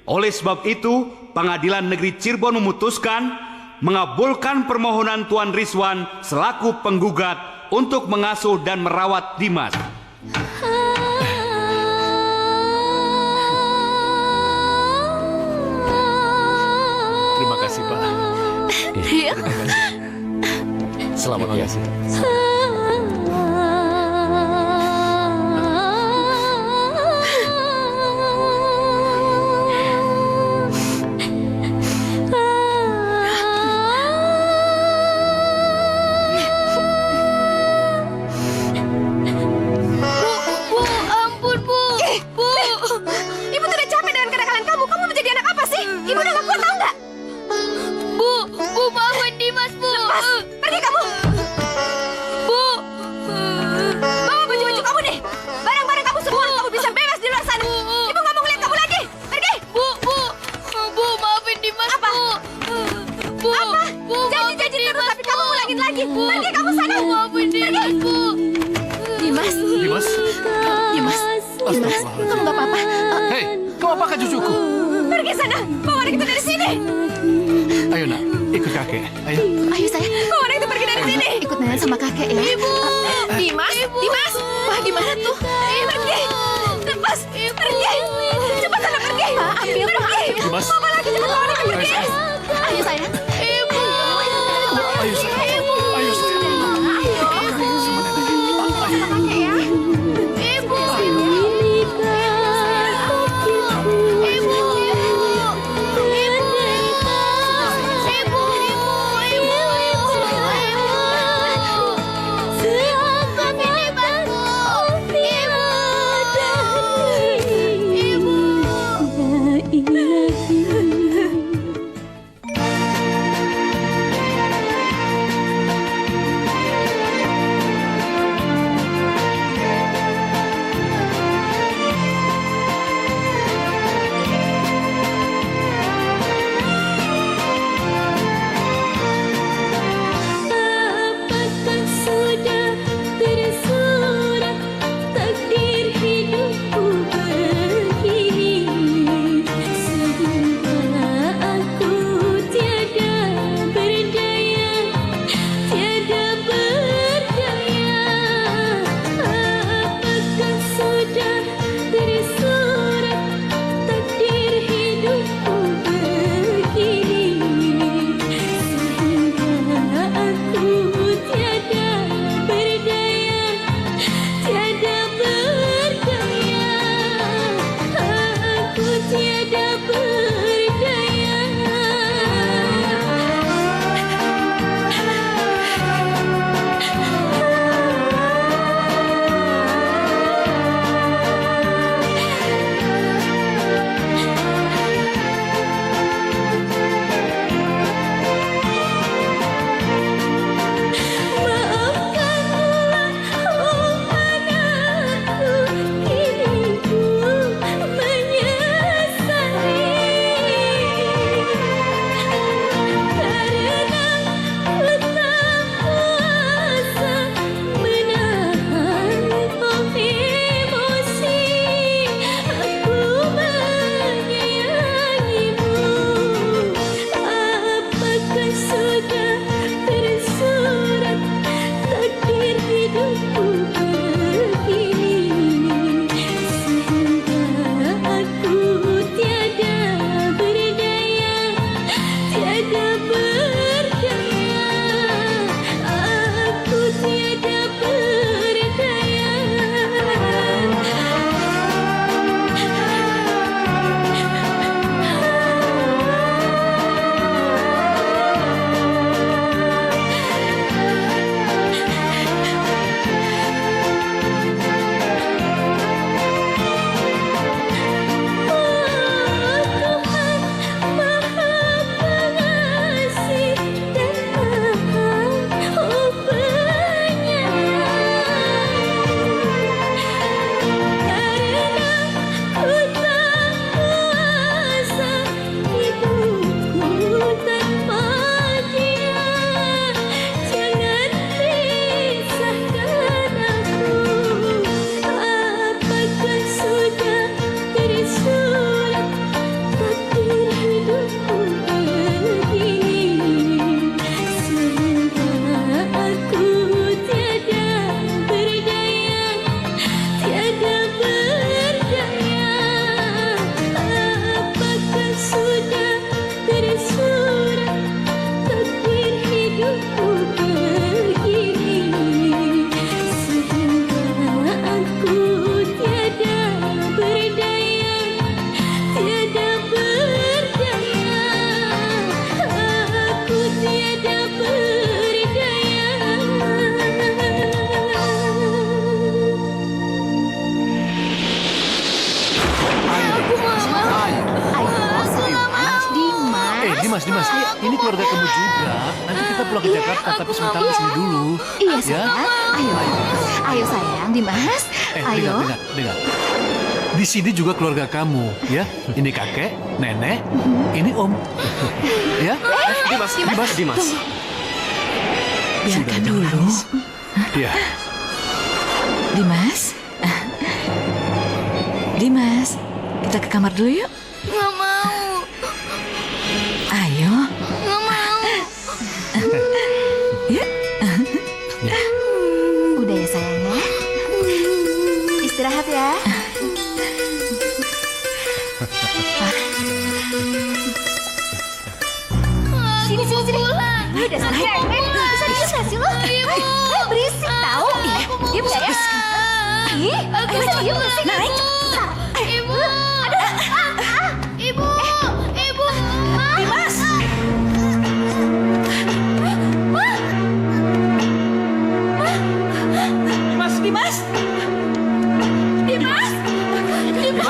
Oleh sebab itu, Pengadilan Negeri Cirebon memutuskan mengabulkan permohonan Tuan Rizwan selaku penggugat untuk mengasuh dan merawat Dimas. Terima kasih, Pak. Terima kasih. Selamat ya. ampun Bu. Bu. Ibu tuh udah capek dengan kenakalan kamu. Kamu menjadi anak apa sih? Ibu udah gak kuat, tahu nggak? Bu maafin Dimas, Bu. Lepas, pergi kamu. Bu, bawa baju-baju kamu deh. Barang-barang kamu semua, kamu bisa bebas di luar sana. Ibu nggak mau ngeliat kamu lagi. Pergi. Bu, maafin Dimas, apa? Bu. Apa? Janji-janji terus, tapi kamu ulangin lagi. Pergi kamu sana. Maafin Dimas, Bu. Dimas? Astagfirullahaladzim. Kamu nggak apa-apa? Hei, kau apakah cucuku? Pergi sana. Bawa anak itu dari sini. Ayo nak, ikut kakek. Ayo. Ayo saya. Bawa anak itu pergi dari sini. Ikut Nana sama kakek ya. Ibu. Dimas. Wah, gimana tuh? Pergi. Lepas. Pergi. Cepat sana pergi. Ambil, pergi. Dimas. Bawa lagi cepat bawa anak pergi. Ayo sayang. Ibu. Ayo, sayang. Ayo, sayang. Ibu. ini keluarga kamu juga. Nanti kita pulang ke Jakarta, tapi sebentar di sini dulu. Iya sayang, ayo. Ayo sayang, Dimas. Ayo. Dengar. Di sini juga keluarga kamu, ya. Ini kakek, nenek, ini om. Ya? Dimas. Biarkan dulu. Iya. Dimas. Dimas, kita ke kamar dulu yuk. Nggak mau. Ayo. Nggak mau. Yuk. Udah ya sayang ya. Istirahat ya. Sini. Udah sana. Bisa diem gak sih lo? Berisik tau. Diem gak ya? Bisa diem gak sih? Naik cepetan. Ibu. Ibu. Dimas. Dimas.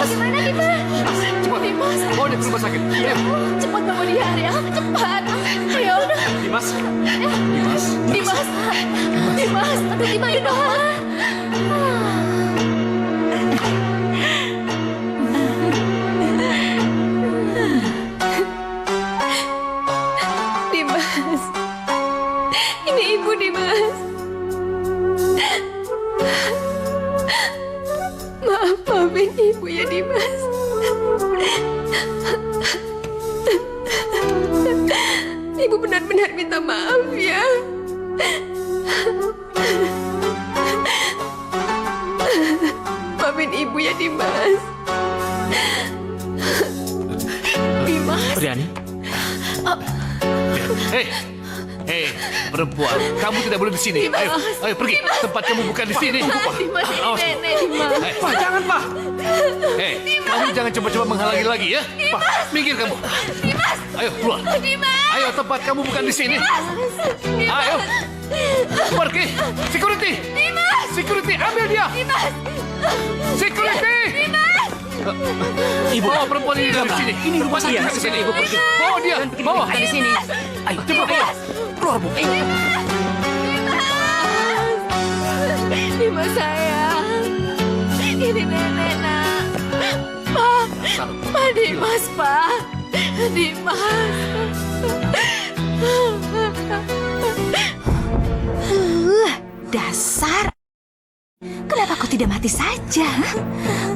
Gimana Dimas? Cepat. Bawa dia ke rumah sakit. Ayo. Cepat bawa dia Ariel. Cepat. Ayo. Dimas. Aduh gimana dong? Dimas. Ini ibu Dimas. Maafin ibu ya Dimas. Ibu benar-benar minta maaf ya. Maafin ibu ya Dimas. Dimas. Riani. Hei, perempuan, kamu tidak boleh di sini. Ayo pergi. Tempat kamu bukan di sini. Dimas, Awas. nenek Dimas. Pak, jangan, Pak. Kamu jangan coba-coba menghalangi lagi ya. Pak, minggir kamu. Ayo keluar. Ayo, tempat kamu bukan di sini. Ayo. Pergi. Security. Security, ambil dia. Security. Ibu. Bawa perempuan ini dari sini. Ini rumah saya. Ke sini. Ibu pergi. Bawa dia. Bawa. Di sini. Ayo, Coba bawa. Keluar, Bu. Dimas sayang. Ini nenek nak. Pak Dimas, Pak. Dimas. Dasar. Kenapa kau tidak mati saja?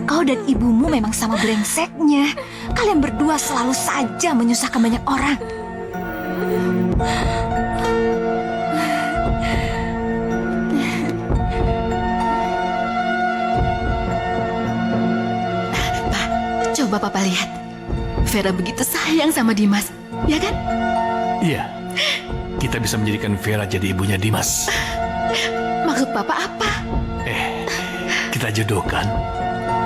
Kau dan ibumu memang sama brengseknya. Kalian berdua selalu saja menyusahkan banyak orang. Pak, coba Papa lihat. Vera begitu sayang sama Dimas, ya kan? Iya. Kita bisa menjadikan Vera jadi ibunya Dimas. Maksud Papa apa? Kita jodohkan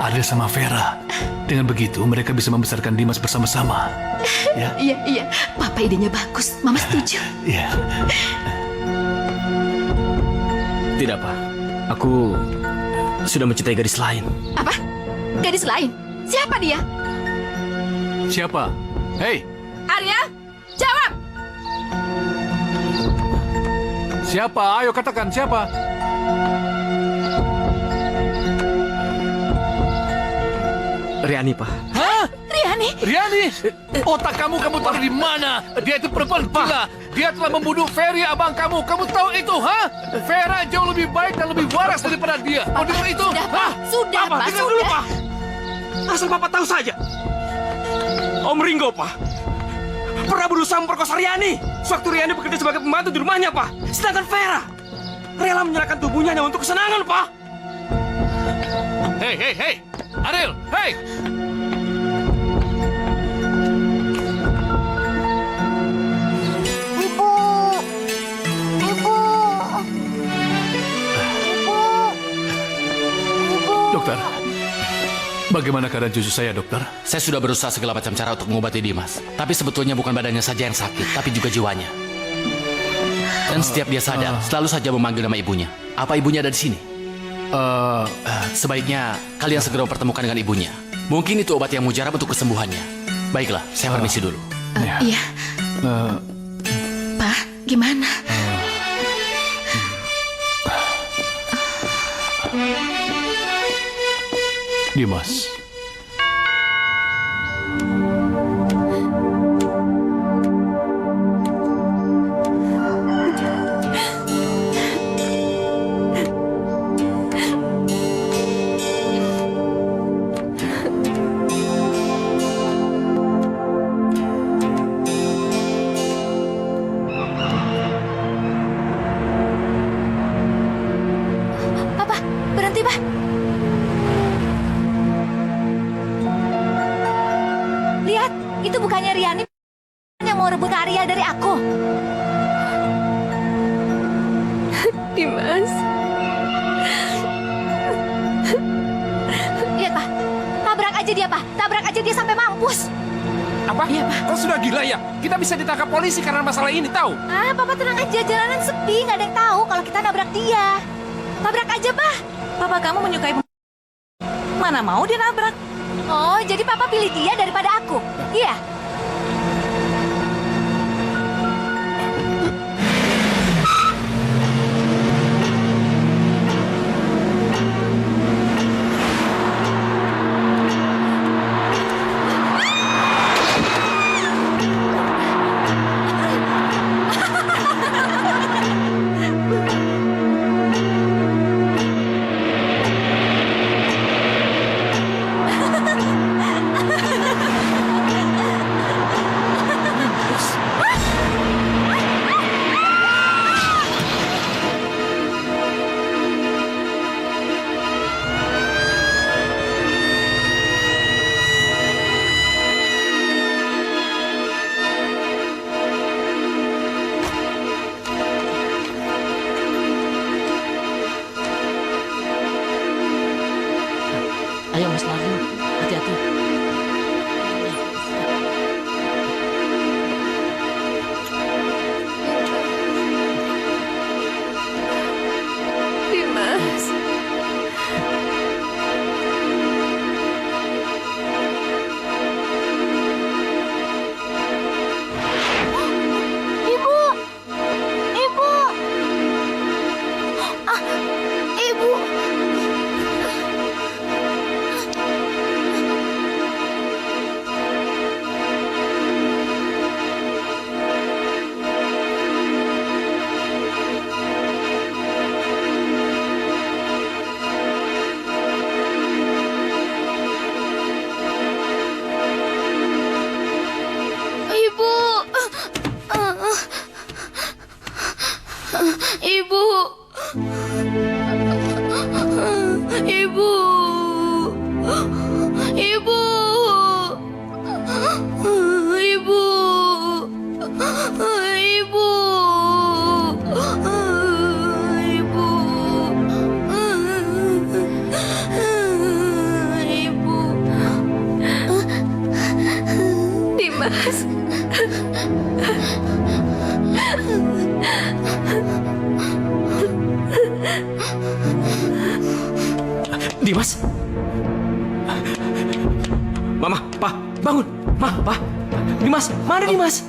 Ariel sama Vera. Dengan begitu mereka bisa membesarkan Dimas bersama-sama. Ya? Iya. Papa idenya bagus. Mama setuju. Iya. Tidak, Pak. Aku sudah mencintai gadis lain. Apa? Gadis lain? Siapa dia? Siapa? Hei, Arya, jawab. siapa? Ayo katakan siapa? Riani, Pak. Hah? Riani? Riani? Otak kamu taruh di mana? Dia itu perempuan gila. Dia telah membunuh Ferry, abang kamu. Kamu tahu itu, ha? Vera jauh lebih baik dan lebih waras daripada dia. Kau dengar itu? Sudah, Pak. Dengar dulu, Pak. Asal Papa tahu saja. Om Ringo, Pak. Pernah berusaha memperkosa Riani. Sewaktu Riani bekerja sebagai pembantu di rumahnya, Pak. Sedangkan Vera rela menyerahkan tubuhnya hanya untuk kesenangan, Pak. Hei. Ariel, hei. Dokter, bagaimana keadaan cucu saya, dokter? Saya sudah berusaha segala macam cara untuk mengobati Dimas. Tapi sebetulnya bukan badannya saja yang sakit, tapi juga jiwanya. Dan setiap dia sadar, selalu saja memanggil nama ibunya. Apa ibunya ada di sini? Sebaiknya kalian segera mempertemukan dengan ibunya. Mungkin itu obat yang mujarab untuk kesembuhannya. Baiklah, saya permisi dulu. Iya. Gimana? Dimas. Papa, berhenti, Pak. Lihat, itu bukannya Riani yang mau rebut Arya dari aku. Dimas. Lihat, Pak. Tabrak aja dia, Pak. Tabrak aja dia sampai mampus. Apa? Iya, Pak. Kau sudah gila ya? Kita bisa ditangkap polisi karena masalah ini, tahu? Ah, Papa tenang aja. Jalanan sepi. Nggak ada yang tahu kalau kita nabrak dia. Tabrak aja, Pak. Papa kamu menyukai mana mau dia nabrak. Oh, jadi Papa pilih dia daripada aku? Iya. Ayo Mas Lagu, hati-hati. Dimas. Ibu! Ibu! Ah, Ibu! Ibu! Ibu! Ibu! Ibu! Ibu! Ibu! Ibu! Dimas. Dimas. Mama, Pa, bangun. Ma, Pa. Dimas, mana Dimas?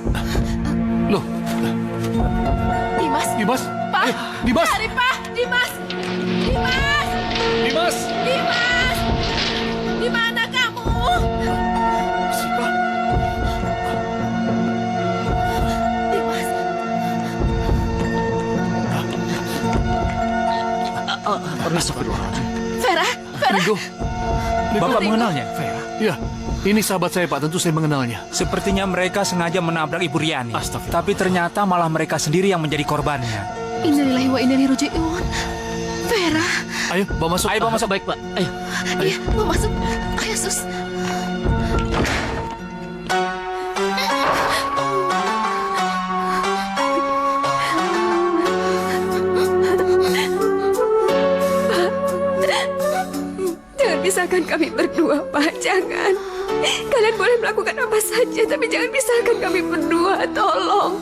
Loh, Dimas. Dimas. Pak. Dimas. Cari, Pak. Dimas. Dimas. Dimas. Dimas. Di mana kamu? Siapa? Dimas. Astagfirullahaladzim. Vera. Vera. Ringo. Bapak mengenalnya, Vera? Ya, ini sahabat saya Pak, tentu saya mengenalnya. Sepertinya mereka sengaja menabrak Ibu Riani. Astagfirullah. Tapi ternyata malah mereka sendiri yang menjadi korbannya. Innalillahi wa inna ilaihi raji'un. Vera. Ayo, bawa masuk. Ayo, bawa masuk. Baik Pak, ayo. Iya, mau masuk. Ayo, Sus. Jangan pisahkan kami berdua, Pak. Jangan. Kalian boleh melakukan apa saja, tapi jangan pisahkan kami berdua. Tolong.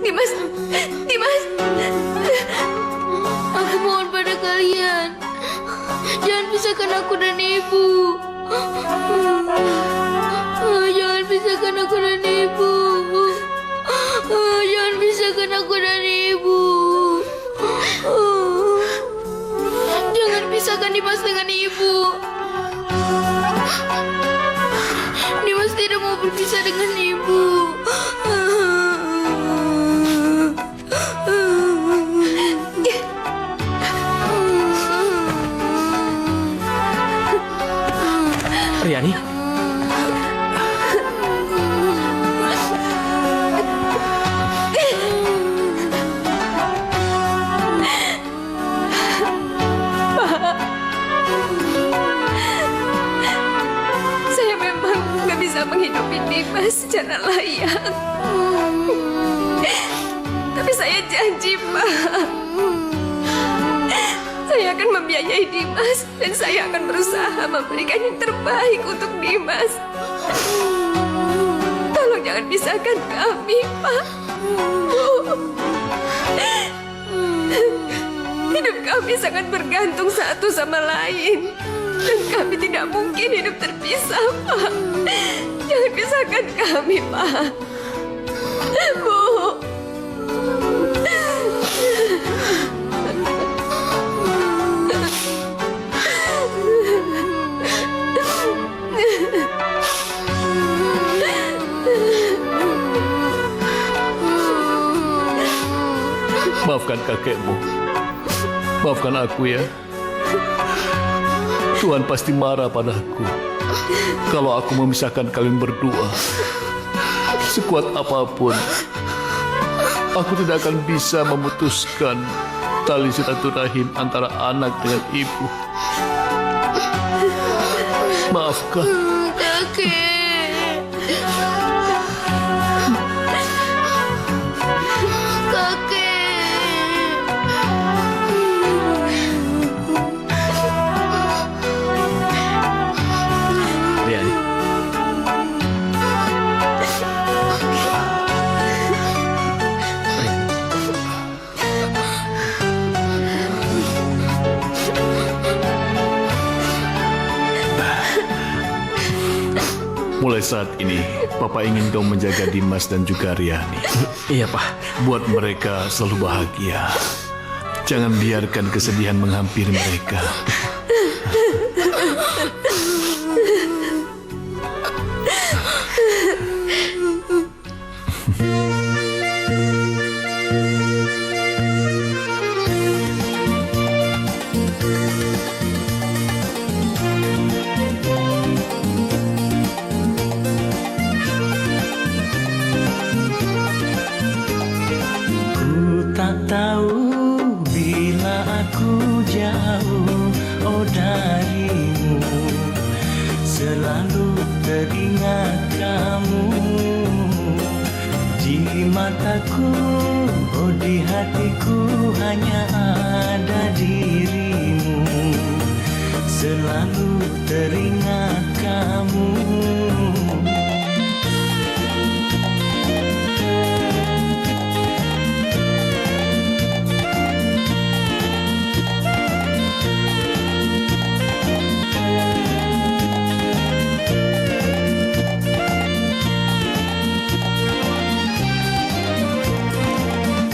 Dimas. Dimas. Aku mohon pada kalian, jangan pisahkan aku dan ibu. Jangan pisahkan aku dan ibu. aku dari ibu. Jangan pisahkan Dimas dengan ibu. Dimas tidak mau berpisah dengan ibu. Riani. Saya memang nggak bisa menghidupi Dimas secara layak. Tapi saya janji, Pak. Saya akan membiayai Dimas dan saya akan berusaha memberikan yang terbaik untuk Dimas. Tolong jangan pisahkan kami, Pak. Bu. Hidup kami sangat bergantung satu sama lain. Dan kami tidak mungkin hidup terpisah, Pak. Jangan pisahkan kami, Pak. Bu. Maafkan kakekmu. Maafkan aku ya. Tuhan pasti marah padaku kalau aku memisahkan kalian berdua. Sekuat apapun, aku tidak akan bisa memutuskan tali silaturahim antara anak dengan ibu. Maafkan. Kakek. Riani. Mulai saat ini, Papa ingin kau menjaga Dimas dan juga Riani. Iya, Pak. Buat mereka selalu bahagia. Jangan biarkan kesedihan menghampiri mereka. Tak tahu bila aku jauh darimu, selalu teringat kamu di mataku, di hatiku hanya ada dirimu, selalu teringat kamu.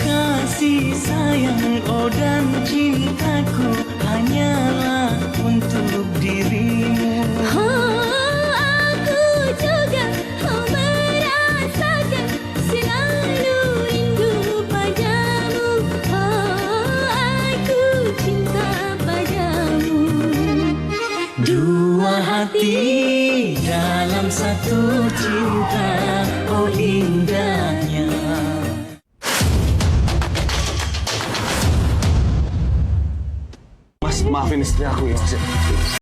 Kasih sayang, dan cintaku hanyalah untuk dirimu. Aku juga merasakan selalu rindu padamu. Aku cinta padamu. Dua hati dalam satu cinta, oh indahnya. Mas, maafin istri aku ya, Mas.